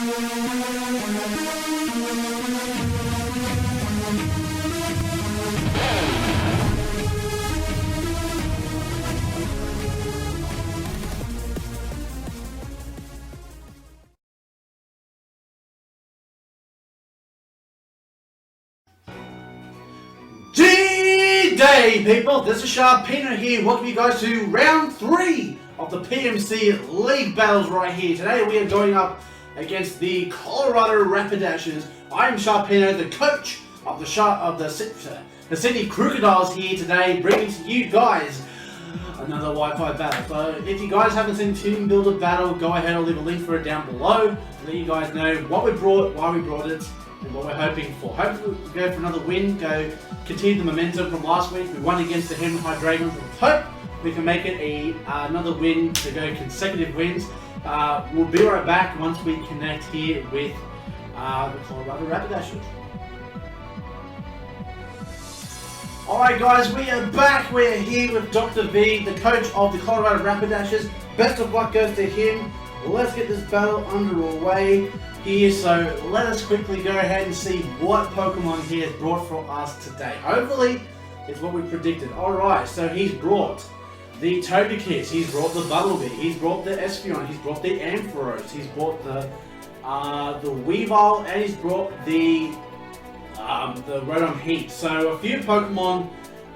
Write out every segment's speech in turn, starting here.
G'day people, this is Sharpino here, welcome you guys to round 3 of the PMC League battles right here. Today we are going up against the Colorado Rapidashes. I am Sharpino, the coach of the Sydney Krookodiles here today, bringing to you guys another Wi-Fi battle. So if you guys haven't seen Team Builder Battle, go ahead, I'll leave a link for it down below to let you guys know what we brought, why we brought it, and what we're hoping for. Hopefully we go for another win, continue the momentum from last week. We won against the Hem High Dragons. We hope we can make it another win to go consecutive wins. We'll be right back once we connect here with the Colorado Rapidashes. Alright guys, we are back. We're here with Dr. V, the coach of the Colorado Rapidashes. Best of luck goes to him. Let's get this battle underway here, so let us quickly go ahead and see what Pokemon he has brought for us today. Hopefully, it's what we predicted. Alright, so he's brought the Togekiss, he's brought the Bumblebee, he's brought the Espeon, he's brought the Ampharos, he's brought the Weavile, and he's brought the Rotom Heat. So a few Pokemon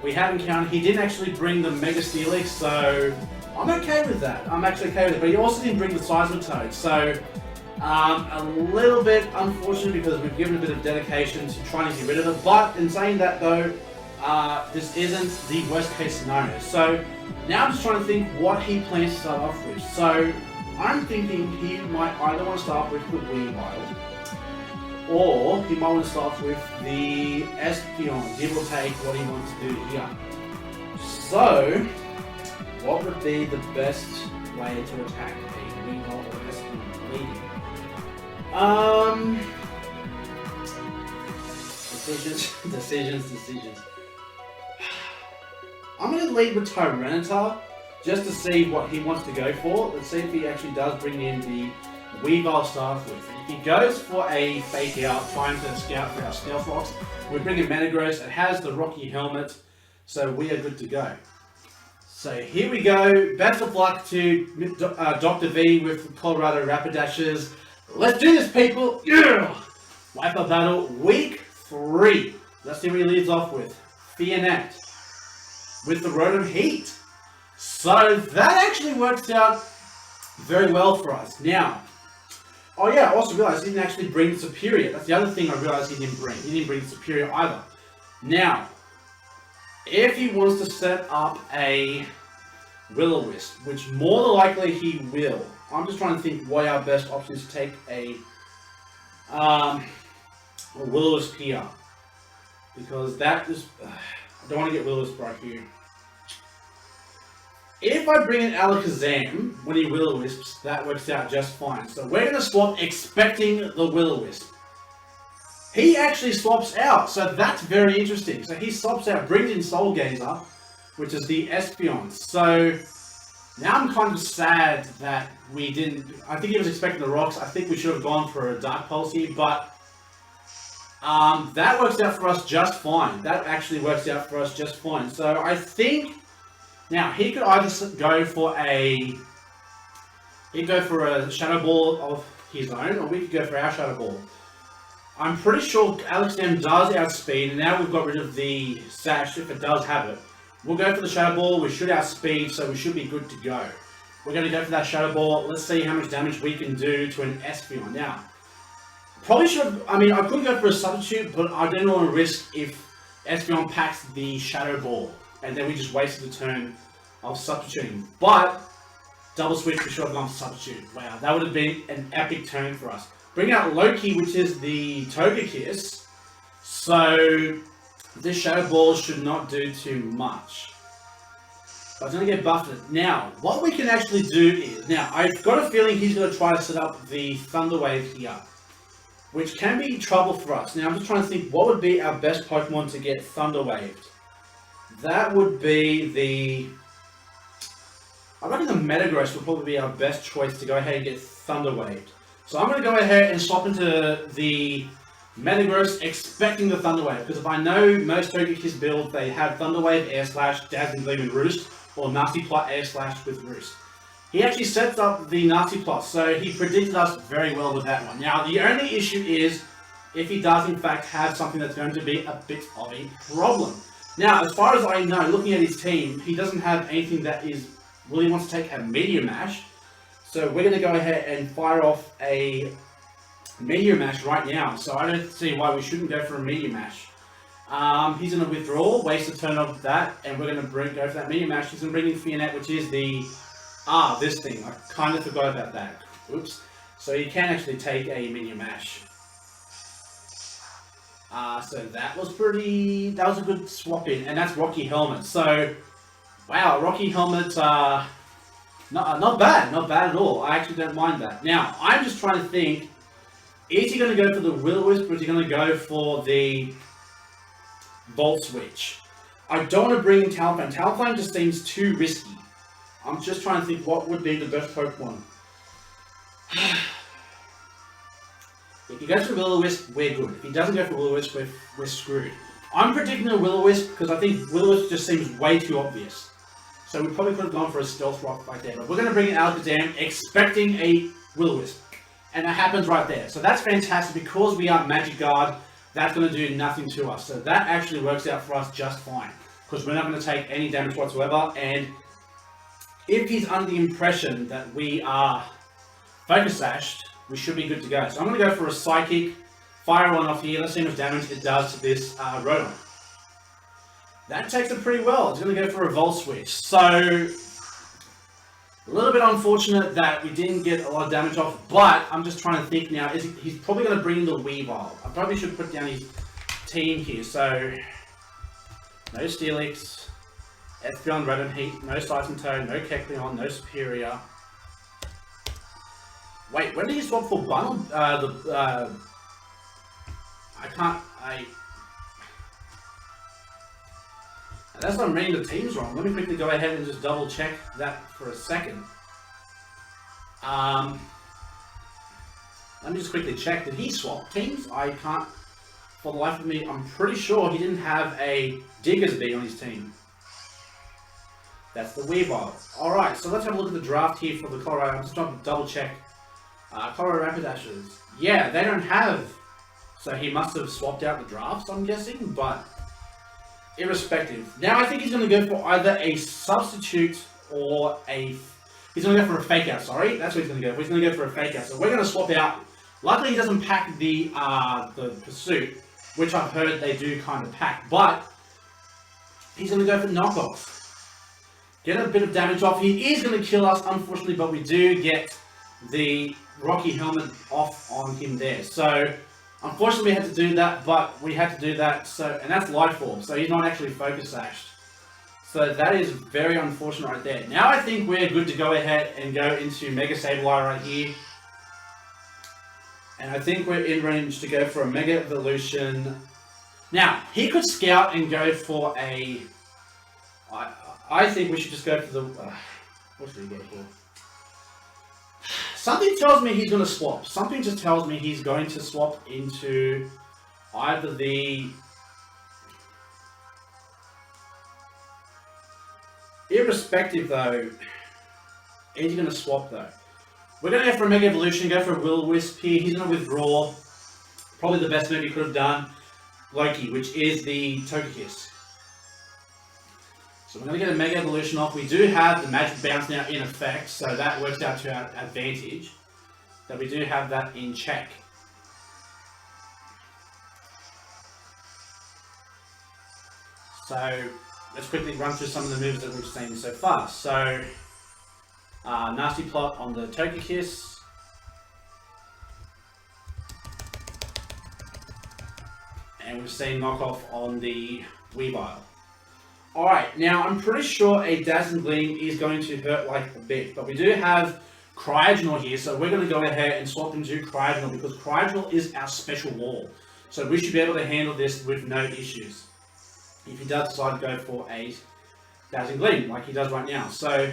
we haven't counted. He didn't actually bring the Mega Steelix, so I'm okay with that. I'm actually okay with it, but he also didn't bring the Seismitoad, so a little bit unfortunate because we've given a bit of dedication to trying to get rid of it. But in saying that though, this isn't the worst case scenario. So now I'm just trying to think what he plans to start off with. So I'm thinking he might either want to start with the Weavile, or he might want to start with the Espeon, give or take what he wants to do here. So what would be the best way to attack a Weavile or Espeon leading? Decisions. I'm going to lead with Tyranitar just to see what he wants to go for. Let's see if he actually does bring in the Weavile to start with. If he goes for a fake out, trying to scout for our Stealth Rocks, we bring in Metagross. It has the Rocky Helmet, so we are good to go. So here we go. Best of luck to Dr. V with Colorado Rapidashes. Let's do this, people! Yeah! Wi-Fi battle week 3. Let's see what he leads off with. Fianet with the Rotom Heat. So that actually works out very well for us. Now, oh yeah, I also realized he didn't actually bring Superior. That's the other thing I realized he didn't bring. He didn't bring Superior either. Now, if he wants to set up a Will-O-Wisp, which more than likely he will, I'm just trying to think what our best option is to take a Will-O-Wisp here. Because that is... I don't want to get Will-O-Wisp right here. If I bring in Alakazam when he Will-O-Wisps, that works out just fine. So we're going to swap expecting the Will-O-Wisp. He actually swaps out, so that's very interesting. So he swaps out, brings in Soul Gazer, which is the Espeon. So now I'm kind of sad that we didn't... I think he was expecting the rocks. I think we should have gone for a Dark Pulse here, but that works out for us just fine. That actually works out for us just fine. So I think... Now, he could either go for a... He'd go for a Shadow Ball of his own, or we could go for our Shadow Ball. I'm pretty sure Alakazam does outspeed, and now we've got rid of the Sash, if it does have it. We'll go for the Shadow Ball, we should outspeed, so we should be good to go. We're going to go for that Shadow Ball. Let's see how much damage we can do to an Espeon. Now, probably should... I mean, I could go for a Substitute, but I didn't want to risk if Espeon packs the Shadow Ball, and then we just wasted the turn of substituting. But double switch, we should have gone for Substitute. Wow, that would have been an epic turn for us. Bring out Loki, which is the Togekiss. So this Shadow Ball should not do too much. But it's going to get buffed. Now, what we can actually do is... Now, I've got a feeling he's going to try to set up the Thunder Wave here, which can be trouble for us. Now, I'm just trying to think what would be our best Pokemon to get Thunder Waved. That would be the... I reckon the Metagross would probably be our best choice to go ahead and get Thunder Waved. So I'm going to go ahead and swap into the Metagross, expecting the Thunder Wave, because if I know most Togekiss builds, they have Thunder Wave, Air Slash, Dazzling Gleam, and Roost, or Nasty Plot, Air Slash with Roost. He actually sets up the Nasty Plot, so he predicted us very well with that one. Now, the only issue is if he does in fact have something that's going to be a bit of a problem. Now, as far as I know, looking at his team, he doesn't have anything that is really wants to take a Meteor Mash. So we're going to go ahead and fire off a Meteor Mash right now. So I don't see why we shouldn't go for a Meteor Mash. He's going to withdraw, waste a turn of that, and we're going to go for that Meteor Mash. He's going to bring in Fianet, which is the... this thing. I kind of forgot about that. Oops. So you can actually take a Meteor Mash. So that was a good swap in, and that's Rocky Helmet. So, wow, Rocky Helmet, not bad at all. I actually don't mind that. Now, I'm just trying to think, is he going to go for the Will-O-Wisp, or is he going to go for the Volt Switch? I don't want to bring in Talonflame. Talonflame just seems too risky. I'm just trying to think what would be the best Pokemon. If he goes for Will-O-Wisp, we're good. If he doesn't go for Will-O-Wisp, we're screwed. I'm predicting a Will-O-Wisp because I think Will-O-Wisp just seems way too obvious. So we probably could have gone for a Stealth Rock right there. But we're going to bring in Alakazam, expecting a Will-O-Wisp. And it happens right there. So that's fantastic. Because we are Magic Guard, that's going to do nothing to us. So that actually works out for us just fine. Because we're not going to take any damage whatsoever. And if he's under the impression that we are Focus Sashed, we should be good to go. So I'm going to go for a Psychic, fire one off here. Let's see how much damage it does to this Rotom. That takes it pretty well. It's going to go for a Volt Switch. So, a little bit unfortunate that we didn't get a lot of damage off, but I'm just trying to think now. He's probably going to bring in the Weavile. I probably should put down his team here. So, no Steelix, Espeon, Rotom Heat, no Siphontoad, no Kecleon, no Superior. Wait, when did he swap for Bundle? Unless I'm reading the teams wrong. Let me quickly go ahead and just double check that for a second. Let me just quickly check. Did he swap teams? I can't, for the life of me, I'm pretty sure he didn't have a Diggersby on his team. That's the Weavile. Alright, so let's have a look at the draft here for the Colorado. I'm just trying to double check. Colorado Rapidashes. Yeah, they don't have. So he must have swapped out the drafts, I'm guessing, but irrespective. Now I think he's going to go for either a substitute or a... He's going to go for a fake out, sorry. That's what he's going to go for. He's going to go for a fake out. So we're going to swap out. Luckily he doesn't pack the Pursuit, which I've heard they do kind of pack, but he's going to go for knockoff. Get a bit of damage off. He is going to kill us, unfortunately, but we do get the Rocky Helmet off on him there. So, unfortunately we had to do that, but we had to do that, so, and that's Life Orb, so he's not actually Focus Sashed. So that is very unfortunate right there. Now I think we're good to go ahead and go into Mega Sableye right here. And I think we're in range to go for a Mega Evolution. Now, he could Scout and go for a... I think we should just go for the... what should he go for? Something tells me he's going to swap. Something just tells me he's going to swap into either the... Irrespective though, is he going to swap though? We're going to go for a Mega Evolution, go for a Will-O-Wisp here. He's going to withdraw. Probably the best move he could have done. Loki, which is the Togekiss. So we're going to get a Mega Evolution off. We do have the Magic Bounce now in effect, so that works out to our advantage. That we do have that in check. So let's quickly run through some of the moves that we've seen so far. So, Nasty Plot on the Togekiss. And we've seen Knockoff on the Weavile. Alright, now I'm pretty sure a Dazzling Gleam is going to hurt like a bit, but we do have Cryogonal here, so we're going to go ahead and swap into Cryogonal because Cryogonal is our special wall. So we should be able to handle this with no issues. If he does decide to go for a Dazzling Gleam, like he does right now. So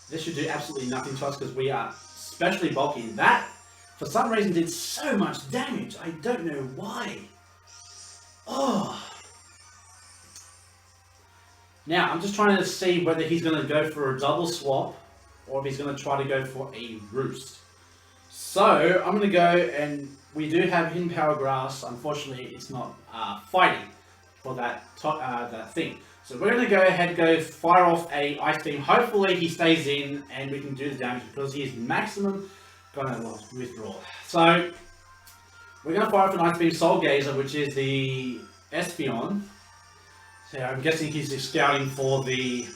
this should do absolutely nothing to us because we are especially bulky. That for some reason did so much damage. I don't know why. Oh. Now, I'm just trying to see whether he's going to go for a double swap or if he's going to try to go for a roost. So, I'm going to go, and we do have Hidden Power Grass. Unfortunately, it's not fighting for that thing. So, we're going to go ahead and fire off a Ice Beam. Hopefully, he stays in and we can do the damage because he is maximum going to withdraw. So, we're going to fire off an Ice Beam Soul Gazer, which is the Espeon. So I'm guessing he's scouting for the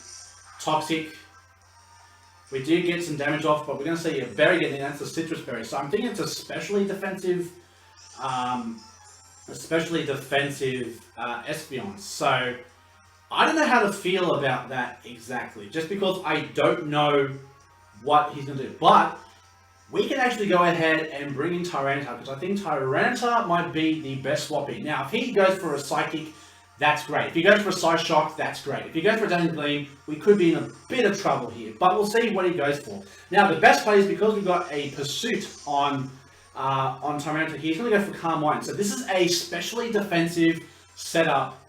Toxic. We do get some damage off, but we're going to see a berry getting in. That's the Citrus Berry. So I'm thinking it's a specially defensive Espeon. So I don't know how to feel about that exactly, just because I don't know what he's going to do. But we can actually go ahead and bring in Tyranitar, because I think Tyranitar might be the best swapping. Now, if he goes for a Psychic, that's great. If he goes for a Psy Shock, that's great. If he goes for a Dazzling Gleam, we could be in a bit of trouble here. But we'll see what he goes for. Now, the best play is because we've got a Pursuit on Tyranitar, he's going to go for Calm Mind. So this is a specially defensive setup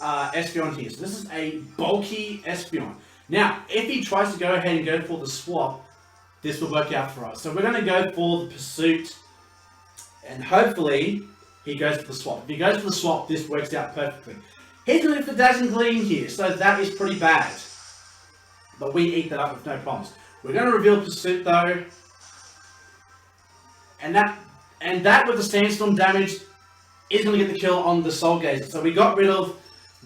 Espeon here. So this is a bulky Espeon. Now, if he tries to go ahead and go for the swap, this will work out for us. So we're going to go for the Pursuit, and hopefully he goes for the swap. If he goes for the swap, this works out perfectly. He's going for Dazzling Gleam here, so that is pretty bad. But we eat that up with no problems. We're going to reveal Pursuit though. And that with the Sandstorm damage is going to get the kill on the Soul Gazer. So we got rid of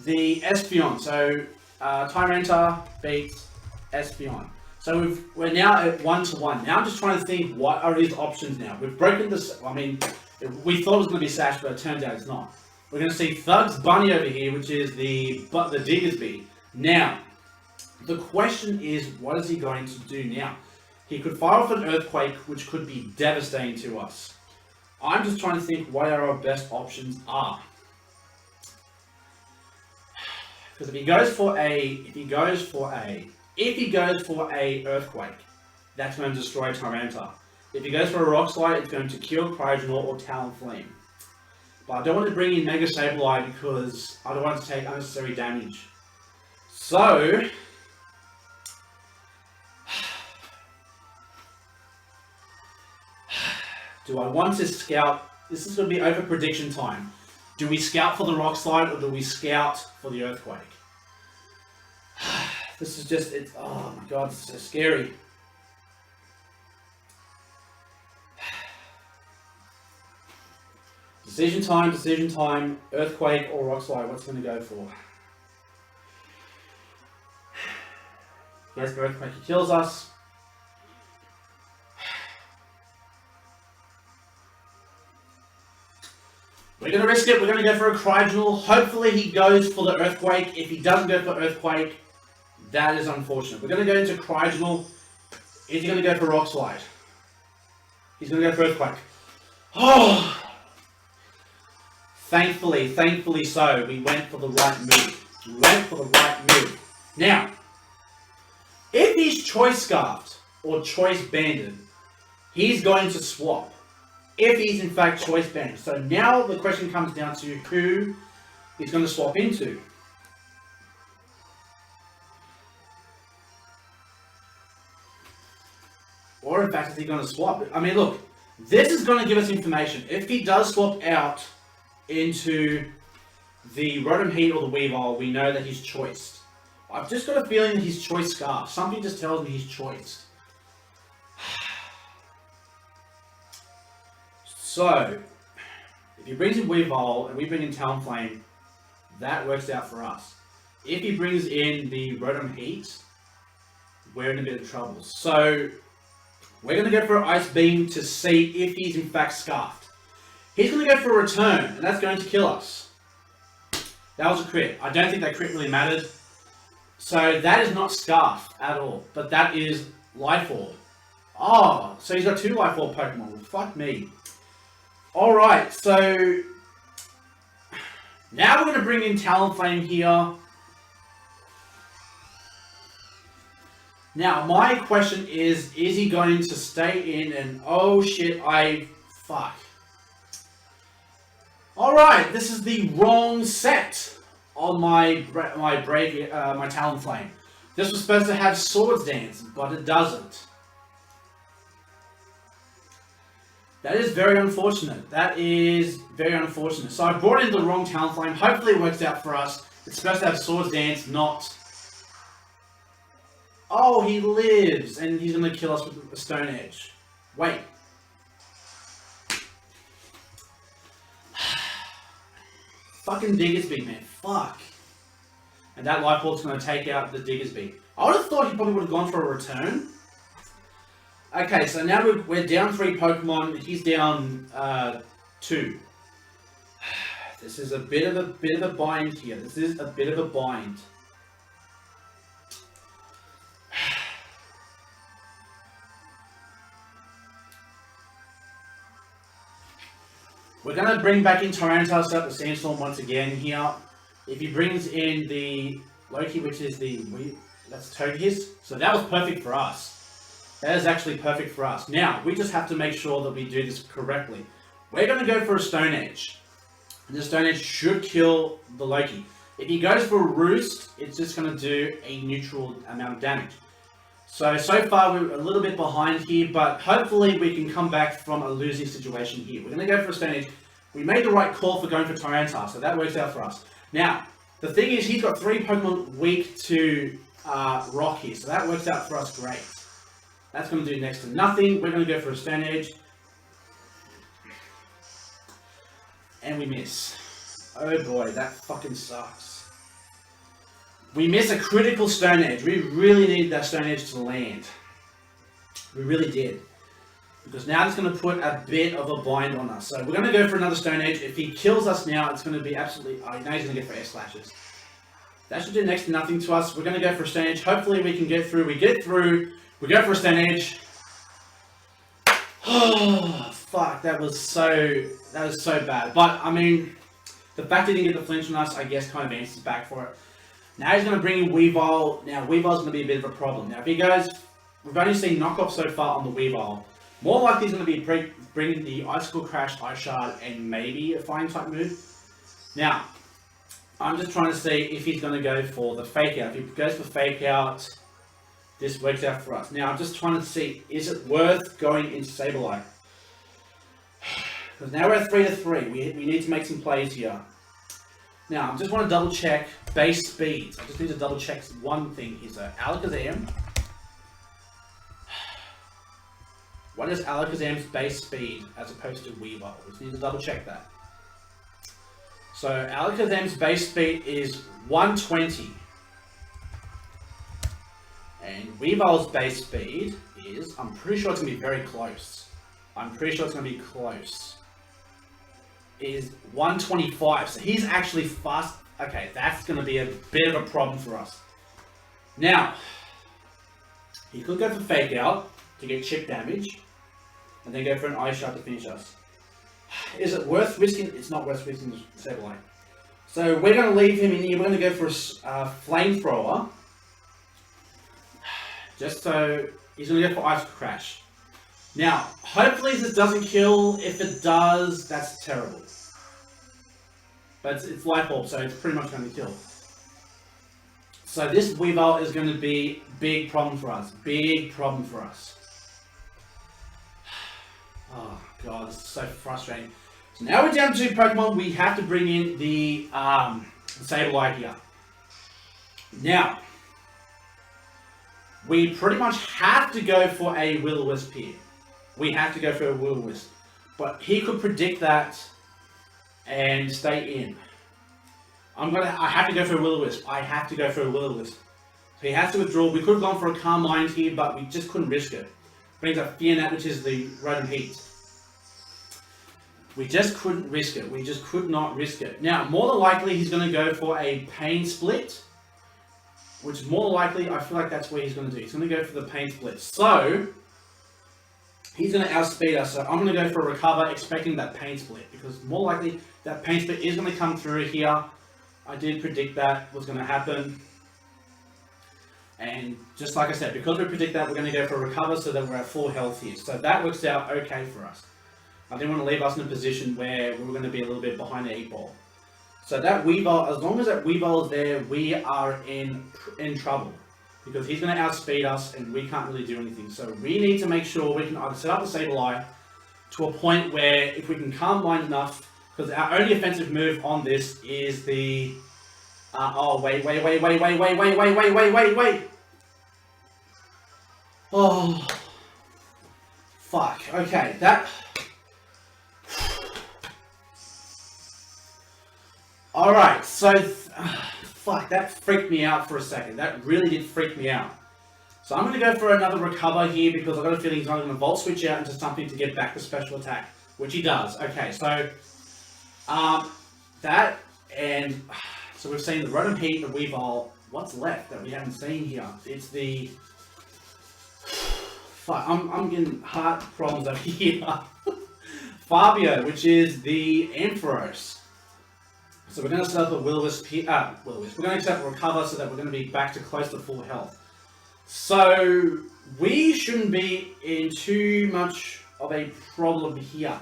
the Espeon. So Tyranitar beats Espeon. So we're now at 1-1. Now I'm just trying to think what are his options now. We've broken this. I mean, we thought it was going to be Sash, but it turned out it's not. We're going to see Thug's Bunny over here, which is the Diggersby. Now, the question is, what is he going to do now? He could fire off an Earthquake, which could be devastating to us. I'm just trying to think what our best options are. Because if he goes for a Earthquake, that's going to destroy Tyranitar. If he goes for a Rock Slide, it's going to kill Cryogonal or Talonflame. But I don't want to bring in Mega Sableye because I don't want to take unnecessary damage. So, do I want to scout? This is going to be over prediction time. Do we scout for the Rock Slide or do we scout for the Earthquake? This is just, oh my god, it's so scary. Decision time, Earthquake or Rock Slide, what's going to go for? Yes, the Earthquake, he kills us. We're going to risk it, we're going to go for a Cryogonal. Hopefully he goes for the Earthquake. If he doesn't go for Earthquake, that is unfortunate. We're going to go into Cryogonal. Is he going to go for Rock Slide? He's going to go for Earthquake. Oh! Thankfully so, we went for the right move. Now, if he's Choice Scarfed or Choice Banded, he's going to swap. If he's in fact Choice Banded. So now the question comes down to who he's going to swap into. Or in fact, is he going to swap? I mean, look, this is going to give us information. If he does swap out into the Rotom Heat or the Weavile, we know that he's choiced. I've just got a feeling that he's Choice Scarf. Something just tells me he's choiced. So, if he brings in Weavile and we bring in Talonflame, that works out for us. If he brings in the Rotom Heat, we're in a bit of trouble. So, we're going to go for an Ice Beam to see if he's in fact Scarfed. He's going to go for a Return, and that's going to kill us. That was a crit. I don't think that crit really mattered. So that is not Scarf at all, but that is Life Orb. Oh, so he's got 2 Life Orb Pokemon. Well, fuck me. Alright, so now we're going to bring in Talonflame here. Now, my question is he going to stay in and oh shit, fuck. Alright, this is the wrong set on my Talonflame. This was supposed to have Swords Dance, but it doesn't. That is very unfortunate. That is very unfortunate. So I brought in the wrong Talonflame. Hopefully it works out for us. It's supposed to have Swords Dance, not... Oh, he lives, and he's going to kill us with a Stone Edge. Wait. Fucking Diggersby, man. Fuck. And that Life Orb's going to take out the Diggersby. I would have thought he probably would have gone for a return. Okay, so now we're down 3 Pokemon. He's down 2. This is a bit of a bind here. This is a bit of a bind. We're going to bring back in Tyranitar up the Sandstorm once again here. If he brings in the Loki, which is that's Togekiss. So that was perfect for us. That is actually perfect for us. Now, we just have to make sure that we do this correctly. We're going to go for a Stone Edge. And the Stone Edge should kill the Loki. If he goes for a Roost, it's just going to do a neutral amount of damage. So far we're a little bit behind here, but hopefully we can come back from a losing situation here. We're going to go for a Stone Edge. We made the right call for going for Tyranitar, so that works out for us. Now, the thing is, he's got 3 Pokemon weak to Rock here, so that works out for us great. That's going to do next to nothing. We're going to go for a Stone Edge. And we miss. Oh boy, that fucking sucks. We miss a critical Stone Edge. We really need that Stone Edge to land. We really did. Because now it's going to put a bit of a bind on us. So we're going to go for another Stone Edge. If he kills us now, it's going to be absolutely... Oh, now he's going to go for Air Slashes. That should do next to nothing to us. We're going to go for a Stone Edge. Hopefully we can get through. We get through. We go for a Stone Edge. Oh, fuck. That was so bad. But, I mean, the fact he didn't get the flinch on us, I guess, kind of answers back for it. Now he's going to bring in Weavile. Now, Weavile's going to be a bit of a problem. Now, if he goes... We've only seen knockoff so far on the Weavile. More likely he's going to be bringing the Icicle Crash, Ice Shard, and maybe a Flying type move. Now, I'm just trying to see if he's going to go for the Fake Out. If he goes for Fake Out, this works out for us. Now, I'm just trying to see, is it worth going into Sableye? Because now we're at 3-3. We need to make some plays here. Now, I just want to double check base speeds. I just need to double check one thing here. So, Alakazam. What is Alakazam's base speed as opposed to Weavile? We just need to double check that. So, Alakazam's base speed is 120. And Weavile's base speed is, I'm pretty sure it's going to be very close. Is 125. So he's actually fast. Okay, that's going to be a bit of a problem for us. Now, he could go for Fake Out to get chip damage, and then go for an Ice Shard to finish us. Is it worth risking? It's not worth risking Sableye. So we're going to leave him in here. We're going to go for a Flamethrower. Just so he's going to go for Ice Crash. Now, hopefully this doesn't kill. If it does, that's terrible. But it's Life Orb, so it's pretty much going to kill. So this Weavile is going to be a big problem for us. Oh god, this is so frustrating. So now we're down to 2 Pokemon. We have to bring in the Sableye here. Now, we pretty much have to go for a Will-O-Wisp here. But he could predict that and stay in. I have to go for a Will-O-Wisp. So he has to withdraw. We could have gone for a Calm Mind here, but we just couldn't risk it. Brings up Fianat, which is the Rotom Heat. We just couldn't risk it. We just could not risk it. Now, more than likely, he's going to go for a Pain Split. Which is more likely, I feel like that's what he's going to do. He's going to go for the Pain Split. So, he's going to outspeed us. So, I'm going to go for a Recover, expecting that Pain Split. Because more likely, that Pain Split is going to come through here. I did predict that was going to happen. And just like I said, because we predict that, we're going to go for a recover so that we're at full health here. So that works out okay for us. I didn't want to leave us in a position where we were going to be a little bit behind the 8 ball. So that Weavile, as long as that Weavile is there, we are in trouble. Because he's going to outspeed us and we can't really do anything. So we need to make sure we can either set up the Sableye to a point where if we can calm mind enough, because our only offensive move on this is the... oh, wait. Oh. Fuck. Okay, that... Alright, so... fuck, that freaked me out for a second. That really did freak me out. So I'm going to go for another recover here because I've got a feeling he's going to Volt Switch out into something to get back to special attack. Which he does. Okay, so... that and... So we've seen the Rotom Heat, the Weavile. What's left that we haven't seen here? It's the... Fuck, I'm getting heart problems over here. Fabio, which is the Ampharos. So we're going to set up a Will-O-Wisp here. Will-O-Wisp. We're going to set up a recover so that we're going to be back to close to full health. So we shouldn't be in too much of a problem here.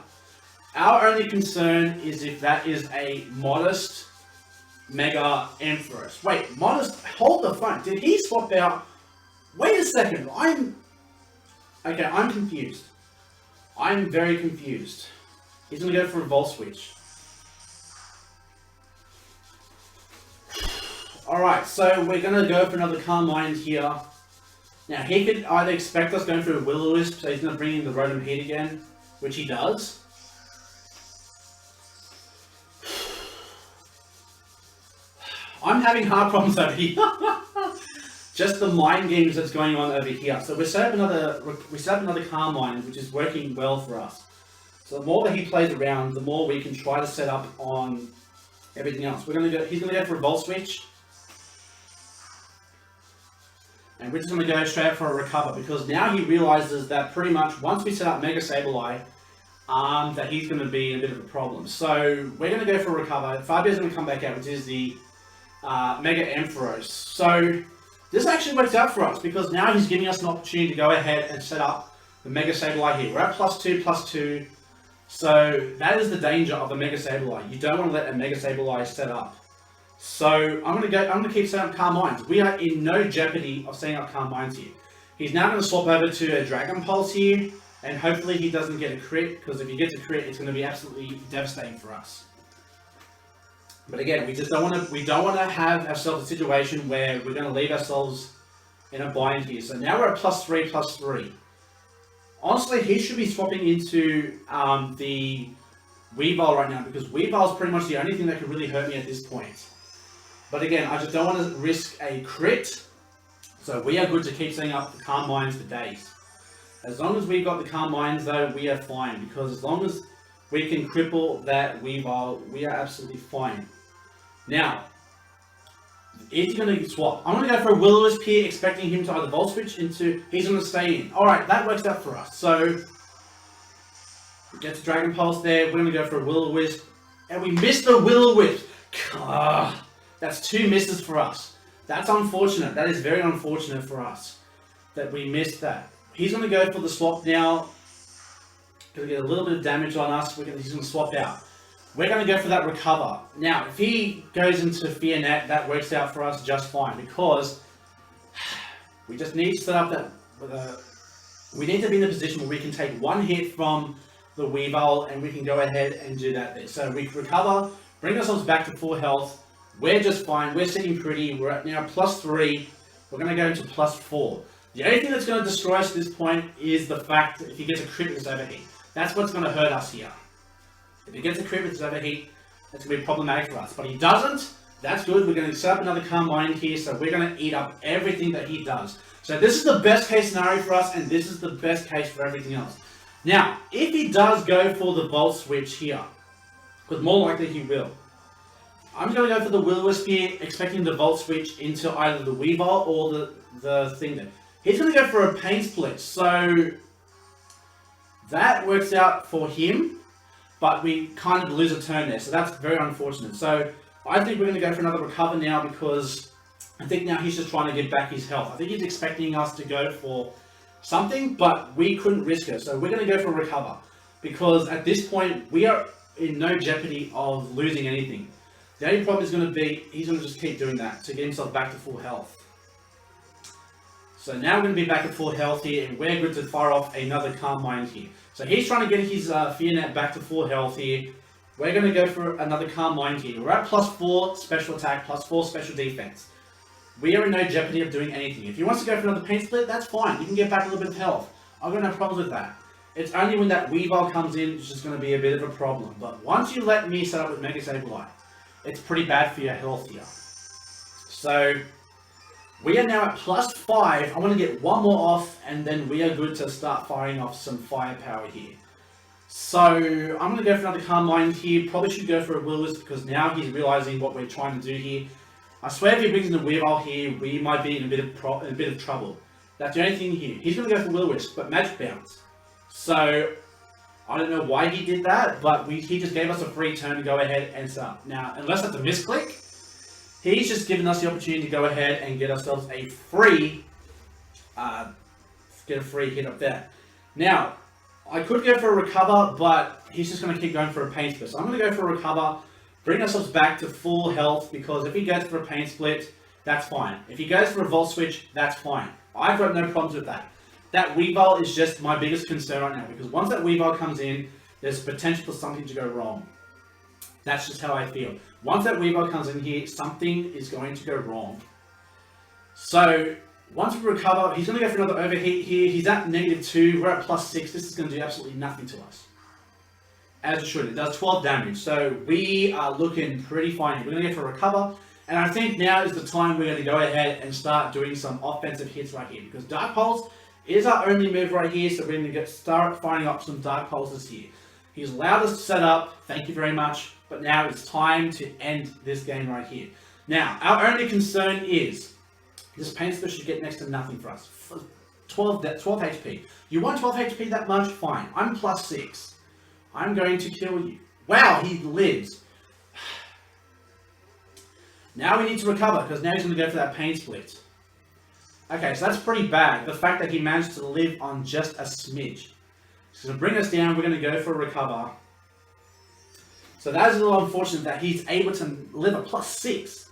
Our only concern is if that is a modest Mega Ampharos. Wait, modest? Hold the phone. Did he swap out? Wait a second. Okay, I'm confused. I'm very confused. He's going to go for a Volt Switch. Alright, so we're going to go for another Calm Mind here. Now, he could either expect us going for a Will-O-Wisp, so he's going to bring in the Rotom Heat again, which he does. I'm having hard problems over here. Just the mind games that's going on over here. So we set up another Calm Mind, which is working well for us. So the more that he plays around, the more we can try to set up on everything else. He's going to go for a Volt Switch. And we're just going to go straight up for a recover because now he realizes that pretty much once we set up Mega Sableye, that he's going to be in a bit of a problem. So we're going to go for a recover. Fabio's going to come back out, which is the Mega Ampharos. So this actually works out for us because now he's giving us an opportunity to go ahead and set up the Mega Sableye here. We're at +2/+2. So that is the danger of a Mega Sableye. You don't want to let a Mega Sableye set up. So I'm going to keep setting up Calm Minds. We are in no jeopardy of setting up Calm Minds here. He's now going to swap over to a Dragon Pulse here, and hopefully he doesn't get a crit, because if he gets a crit, it's going to be absolutely devastating for us. But again, we don't want to have ourselves a situation where we're going to leave ourselves in a bind here. So now we're at +3/+3. Honestly, he should be swapping into the Weavile right now, because Weavile is pretty much the only thing that can really hurt me at this point. But again, I just don't want to risk a crit, so we are good to keep setting up the Calm Minds for days. As long as we've got the Calm Minds though, we are fine, because as long as we can cripple that Weavile, we are absolutely fine. Now, is he going to swap? I'm going to go for a Will-O-Wisp here, expecting him to either Volt Switch into... He's going to stay in. Alright, that works out for us. So, we get to Dragon Pulse there. We're going to go for a Will-O-Wisp. And we missed the Will-O-Wisp. That's 2 misses for us. That's unfortunate. That is very unfortunate for us that we missed that. He's going to go for the swap now. Going to get a little bit of damage on us. He's going to swap out. We're going to go for that recover. Now, if he goes into Fear Net, that works out for us just fine, because we just need to set up that... we need to be in a position where we can take 1 hit from the Weavile and we can go ahead and do that there. So we recover, bring ourselves back to full health. We're just fine. We're sitting pretty. We're at now +3. We're going to go into +4. The only thing that's going to destroy us at this point is the fact that if he gets a crit with his overheat. That's what's going to hurt us here. If he gets a crit with his overheat, that's going to be problematic for us. But he doesn't. That's good. We're going to set up another Calm Mind here, so we're going to eat up everything that he does. So this is the best case scenario for us, and this is the best case for everything else. Now, if he does go for the Volt Switch here, because more likely he will, I'm going to go for the Will-O-Wisp here, expecting the Volt Switch into either the Weavile or the thing there. He's going to go for a Pain Split, so that works out for him, but we kind of lose a turn there, so that's very unfortunate. So I think we're going to go for another recover now, because I think now he's just trying to get back his health. I think he's expecting us to go for something, but we couldn't risk it. So we're going to go for recover. Because at this point, we are in no jeopardy of losing anything. The only problem is going to be, he's going to just keep doing that to get himself back to full health. So now we're going to be back at full health here, and we're good to fire off another Calm Mind here. So he's trying to get his Fear Net back to full health here. We're going to go for another Calm Mind here. We're at +4 special attack, +4 special defense. We are in no jeopardy of doing anything. If he wants to go for another Pain Split, that's fine. You can get back a little bit of health. I've got no problems with that. It's only when that Weavile comes in, it's just going to be a bit of a problem. But once you let me set up with Mega Sableye, it's pretty bad for your health here. So we are now at +5. I want to get one more off, and then we are good to start firing off some firepower here. So I'm going to go for another Calm Mind here. Probably should go for a Will-O-Wisp because now he's realizing what we're trying to do here. I swear if he brings in the Weavile here, we might be in a bit of trouble. That's the only thing here. He's going to go for Will-O-Wisp, but Magic Bounce. So I don't know why he did that, but he just gave us a free turn to go ahead and start. Now, unless that's a misclick, he's just given us the opportunity to go ahead and get ourselves a free, hit up there. Now, I could go for a Recover, but he's just going to keep going for a Pain Split. So I'm going to go for a Recover, bring ourselves back to full health, because if he goes for a Pain Split, that's fine. If he goes for a Volt Switch, that's fine. I've got no problems with that. That Weavile is just my biggest concern right now, because once that Weavile comes in, there's potential for something to go wrong. That's just how I feel. Once that Weavile comes in here, something is going to go wrong. So, once we recover, he's going to go for another Overheat here. He's at -2, we're at +6. This is going to do absolutely nothing to us. As it should. It does 12 damage. So, we are looking pretty fine here. We're going to go for Recover. And I think now is the time we're going to go ahead and start doing some offensive hits right here. Because Dark Pulse is our only move right here, so we're going to start firing up some Dark Pulses here. He's allowed us to set up, thank you very much, but now it's time to end this game right here. Now, our only concern is, this Pain Split should get next to nothing for us. 12 HP. You want 12 HP that much? Fine. I'm +6. I'm going to kill you. Wow, he lives. Now we need to recover, because now he's going to go for that Pain Split. Okay, so that's pretty bad. The fact that he managed to live on just a smidge. So to bring us down, we're going to go for a Recover. So that is a little unfortunate that he's able to live a +6.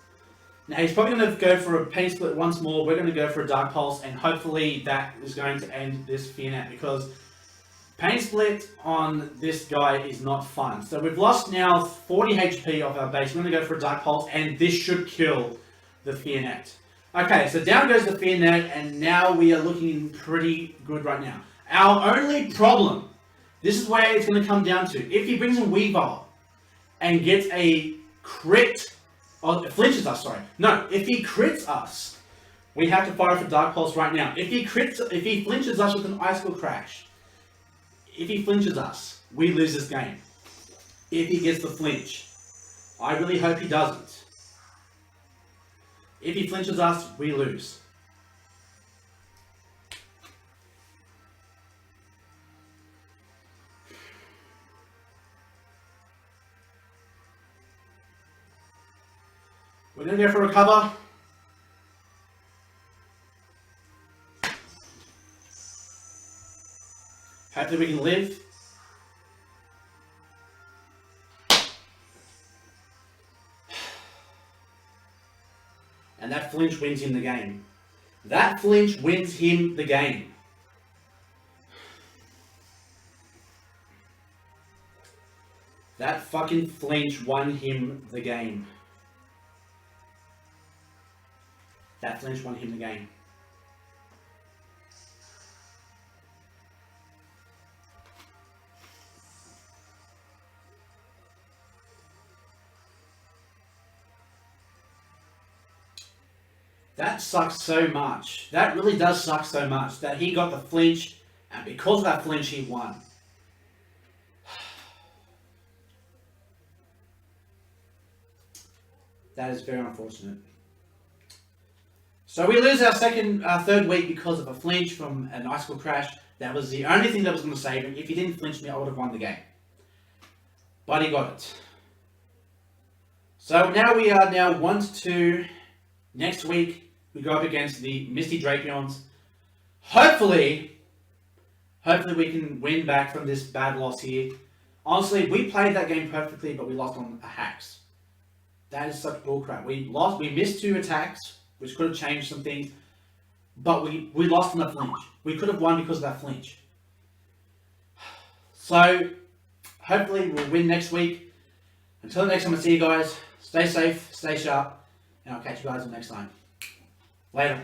Now he's probably going to go for a Pain Split once more. We're going to go for a Dark Pulse, and hopefully that is going to end this Fear Net, because Pain Split on this guy is not fun. So we've lost now 40 HP off our base. We're going to go for a Dark Pulse, and this should kill the Fear Net. Okay, so down goes the Fear Net, and now we are looking pretty good right now. Our only problem, this is where it's going to come down to, if he brings in Weavile and gets a crit, or flinches us, sorry. No, if he crits us, we have to fire for Dark Pulse right now. If he flinches us with an Icicle Crash, if he flinches us, we lose this game. If he gets the flinch. I really hope he doesn't. If he flinches us, we lose. We're going to go for a Recover. Hopefully we can live. And that flinch wins him the game. That flinch wins him the game. That fucking flinch won him the game. That flinch won him the game. That sucks so much. That really does suck so much that he got the flinch, and because of that flinch he won. That is very unfortunate. So we lose our third week because of a flinch from an Icicle Crash. That was the only thing that was going to save him. If he didn't flinch me, I would have won the game. But he got it. So now we are 1-2. Next week, we go up against the Misty Drapions. Hopefully we can win back from this bad loss here. Honestly, we played that game perfectly, but we lost on a hacks. That is such bullcrap. We missed 2 attacks, which could have changed some things, but we lost on the flinch. We could have won because of that flinch. So, hopefully we'll win next week. Until the next time I see you guys, stay safe, stay sharp, and I'll catch you guys next time. Later.